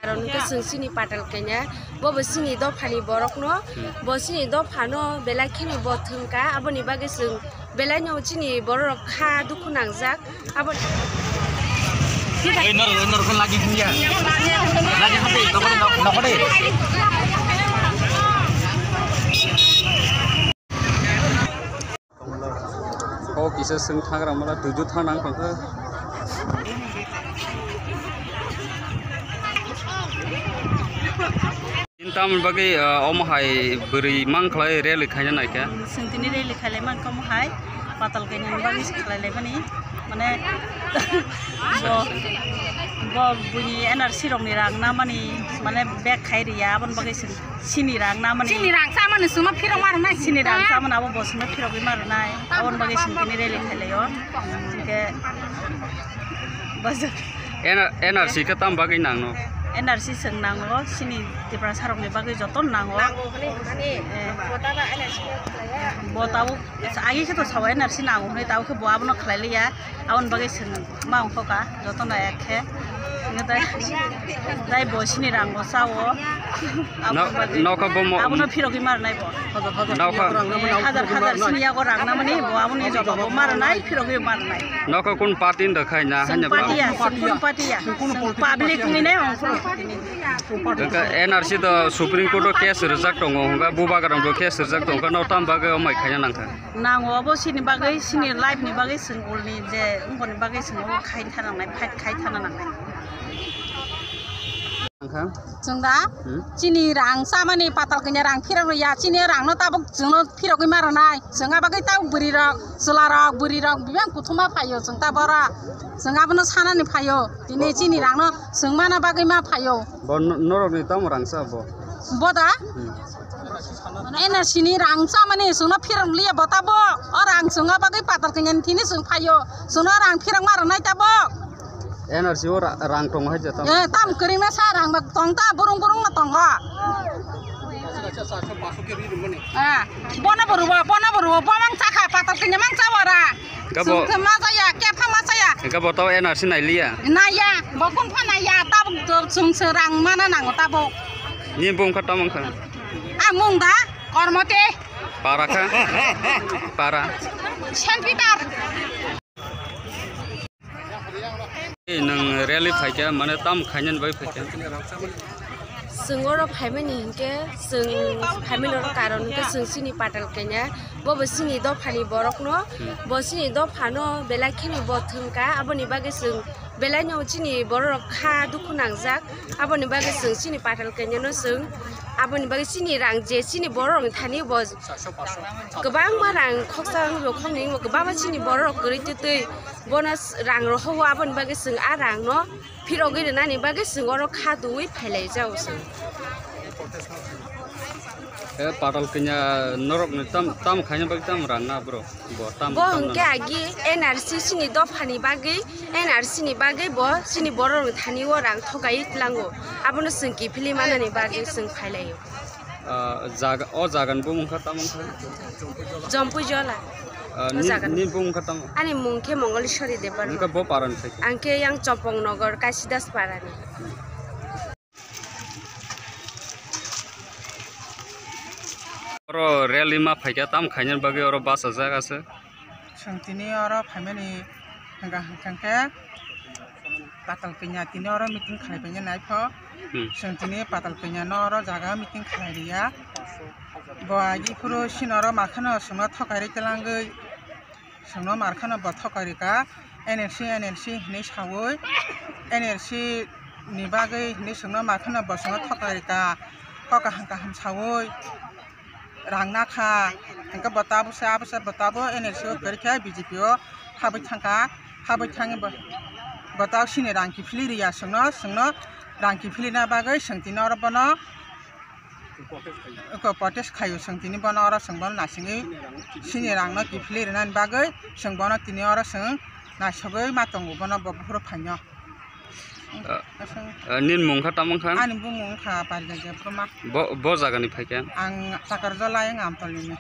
Karena ke sini patal kenya, bawa sini do pani borok no, bawa sini do pano bela kini bawa tengka, apa nih bagi sing bela nyawa sini borok ha dukun angzak, apa? Nor kan lagi punya, lagi hati, nopor deh. Oh kisah sing thagra malah 7 thanang pangke. Intam bagi omahai beri mangklai rel khanya naik ya. Sentini rel khale man komahai patal kenya bagi khale bani mane bo bunyi energi rong nirang namani mane bek khai riya abon bagi sini rang namani sini rang sama nih semua pirang mar nai sini rang sama nabo bos me pirang mar nai abon bagi sentini rel khale yo ke bas energi ke tam bagi nang no. Energi seng nango sini di prasarong ni bagi joton nango bo tahu agi ke to sawa energi nango ni tahu ke bo abno khlali ya awon bagi seng maung foka joton da ekhe dai bo sini rango sawo nauka bo abno phirogi mar nai bo hazar sini ya go rang namani bo abni joto bo mar nai phirogi mar nai nauka kun party ndekhai na hanya party ya public ni nai NRC the Supreme Court case reject tonga buba garang do case reject tonga no tam baga mai khanya nangka nango bo sini bagai sini live ni bagai sengul ni je ungko ni bagai sengul khai thanang nai fight khai thanang nai Jengda sini rang sama nih patal kenya rang pirang ya sini rang no tabuk jengno pirang ke mana nai jenga bagai tahu beri rok selarok beri rok biang kutuma payo jengta bara jenga bener sana nih payo ini sini rang no jeng mana bagai ma payo bo norok ni tam rang sa bo boda enak sini rang sama nih jengno pirang liya bota bo orang jenga bagai patal kenya ini jeng payo jengno rang pirang mana nai tabuk energi ora rang tong aja tam tam kering na sarang bak tong ta burung na tong ha bona beruwa bomang caka patal kenya mang cawara gabo masa ya ke masa ya gabo tau energi nai lia na ya bokun phana ya tabuk sung serang mana nang tabuk ni bom khata mangkha mung da kormote para kha para Saint-Peter nang rally phaika mane tam khainyan bai phaika Sengoro phaimani hingke seng phaimani karon ke seng sini patal kenya bo sini do phani borok no bo sini do phano bela khini bo thengka aboni bage seng bela nyaw sini borok kha dukun angjak aboni bage seng sini patal kenya no seng aboni bage sini rang je sini borok thani bo gobang marang khoksang ro khongning mo gobaba sini borok gori tetei bonus rang ro ho aboni bage seng arang no phirogi nani bage seng oro kha dui phailai jaw seng patal kenya norok ni tam khanya bagi tam rang na bro bo tam bo hingke agi NRC sini do phani bagi NRC ni bagi bo sini borok thani o rang thogai tlango abono sengki phili manani bagi seng phailayo jaga o jagan bo mungkha tam mungkha jompu jola ni bo mungkha tam ani mungke mongoleshwari debar mungkha bo paran thai angke yang Chopong Nagar Kasidas parani oro rally ma phaika tam khainyan bagi oro bas jaga se sangtini oro family hangka hangke patal kenya tini oro meeting khalai penya nai pho sangtini patal kenya no oro jaga meeting khalai ria bo agi puro sinoro makhano sungno thokari telangai sungno markhano bo thokari ka NLC ni sawoi NLC ni bagai ni sungno makhano bo sungno thokari ka koka hangka ham sawoi rangna kha hangka batabu sa batabu NLC kerja BJP o habai thangi bataw sini rangki phili riya sungno rangki phili na bagai sangtini oro bono ko protest khayo sangtini bono oro sangbono nasingi sini rangno ki phili rina bagai sangbono tini oro sang nasogai matongo bono bopro phanyo nin mungkha tam mungkha ani bu mungkha parga je proma bo jaga ni phaika ang takarjola yang amtolini